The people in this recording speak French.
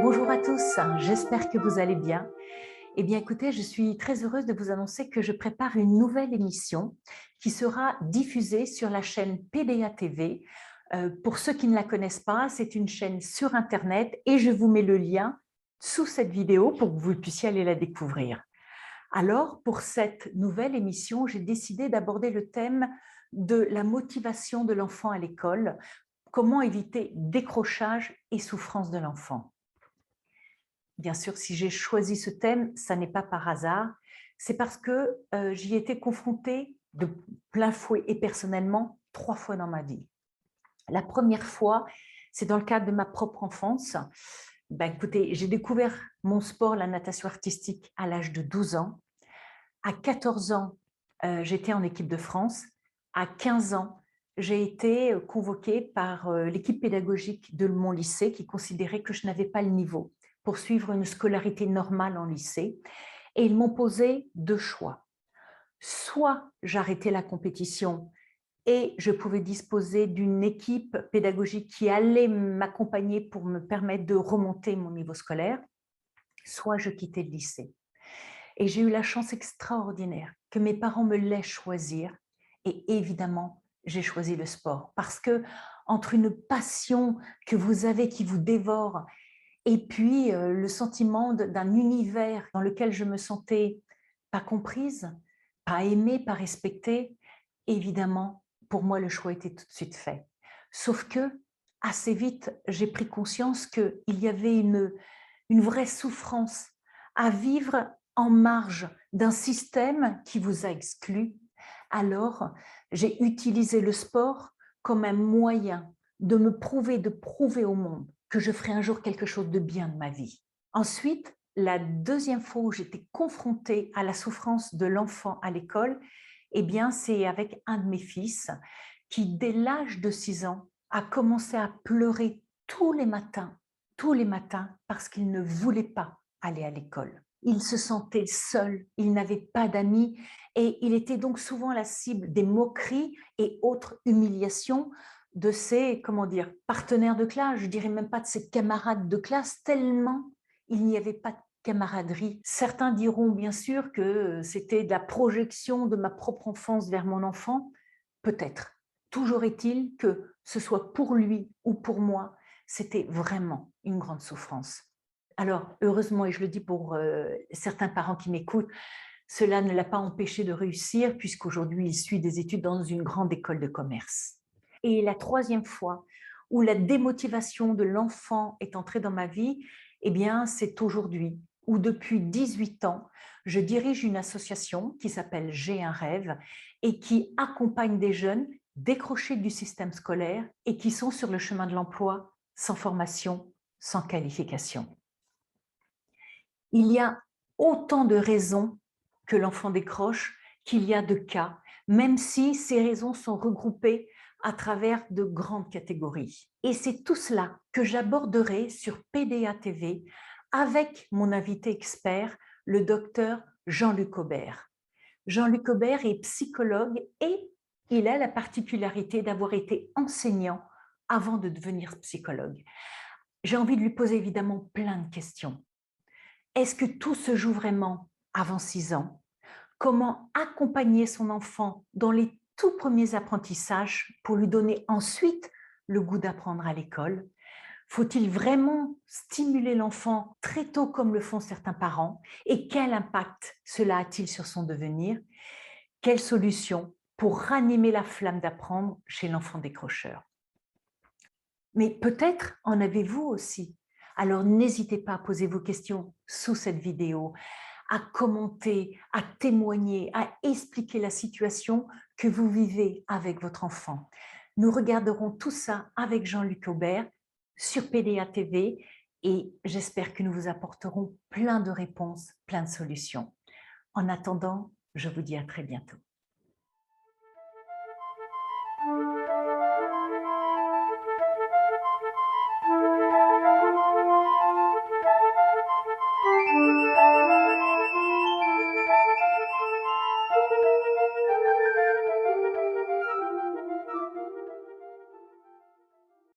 Bonjour à tous, j'espère que vous allez bien. Eh bien, écoutez, je suis très heureuse de vous annoncer que je prépare une nouvelle émission qui sera diffusée sur la chaîne PDA TV. Pour ceux qui ne la connaissent pas, c'est une chaîne sur Internet et je vous mets le lien sous cette vidéo pour que vous puissiez aller la découvrir. Alors, pour cette nouvelle émission, j'ai décidé d'aborder le thème de la motivation de l'enfant à l'école, comment éviter décrochage et souffrance de l'enfant. Bien sûr, si j'ai choisi ce thème, ça n'est pas par hasard. C'est parce que j'y ai été confrontée de plein fouet et personnellement 3 fois dans ma vie. La première fois, c'est dans le cadre de ma propre enfance. Ben, écoutez, j'ai découvert mon sport, la natation artistique, à l'âge de 12 ans. À 14 ans, j'étais en équipe de France. À 15 ans, j'ai été convoquée par l'équipe pédagogique de mon lycée qui considérait que je n'avais pas le niveau pour suivre une scolarité normale en lycée. Et ils m'ont posé 2 choix. Soit j'arrêtais la compétition et je pouvais disposer d'une équipe pédagogique qui allait m'accompagner pour me permettre de remonter mon niveau scolaire, soit je quittais le lycée. Et j'ai eu la chance extraordinaire que mes parents me laissent choisir. Et évidemment, j'ai choisi le sport parce que entre une passion que vous avez qui vous dévore et puis le sentiment d'un univers dans lequel je me sentais pas comprise, pas aimée, pas respectée, évidemment, pour moi, le choix était tout de suite fait. Sauf que, assez vite, j'ai pris conscience qu'il y avait une vraie souffrance à vivre en marge d'un système qui vous a exclu. Alors, j'ai utilisé le sport comme un moyen de prouver au monde que je ferai un jour quelque chose de bien de ma vie. Ensuite, la deuxième fois où j'étais confrontée à la souffrance de l'enfant à l'école, eh bien, c'est avec un de mes fils qui, dès l'âge de 6 ans, a commencé à pleurer tous les matins, parce qu'il ne voulait pas aller à l'école. Il se sentait seul, il n'avait pas d'amis et il était donc souvent la cible des moqueries et autres humiliations de ses, comment dire, partenaires de classe, je dirais même pas de ses camarades de classe, tellement il n'y avait pas de camaraderie. Certains diront bien sûr que c'était de la projection de ma propre enfance vers mon enfant, peut-être. Toujours est-il que ce soit pour lui ou pour moi, c'était vraiment une grande souffrance. Alors, heureusement, et je le dis pour certains parents qui m'écoutent, cela ne l'a pas empêché de réussir puisqu'aujourd'hui, il suit des études dans une grande école de commerce. Et la troisième fois où la démotivation de l'enfant est entrée dans ma vie, eh bien, c'est aujourd'hui, où depuis 18 ans, je dirige une association qui s'appelle J'ai un rêve et qui accompagne des jeunes décrochés du système scolaire et qui sont sur le chemin de l'emploi sans formation, sans qualification. Il y a autant de raisons que l'enfant décroche qu'il y a de cas, même si ces raisons sont regroupées à travers de grandes catégories. Et c'est tout cela que j'aborderai sur PDA TV avec mon invité expert, le docteur Jean-Luc Aubert. Jean-Luc Aubert est psychologue et il a la particularité d'avoir été enseignant avant de devenir psychologue. J'ai envie de lui poser évidemment plein de questions. Est-ce que tout se joue vraiment avant 6 ans? Comment accompagner son enfant dans les tout premiers apprentissages pour lui donner ensuite le goût d'apprendre à l'école? Faut-il vraiment stimuler l'enfant très tôt comme le font certains parents? Et quel impact cela a-t-il sur son devenir? Quelle solution pour ranimer la flamme d'apprendre chez l'enfant décrocheur? Mais peut-être en avez-vous aussi. Alors n'hésitez pas à poser vos questions sous cette vidéo, à commenter, à témoigner, à expliquer la situation que vous vivez avec votre enfant. Nous regarderons tout ça avec Jean-Luc Aubert sur PDA TV et j'espère que nous vous apporterons plein de réponses, plein de solutions. En attendant, je vous dis à très bientôt.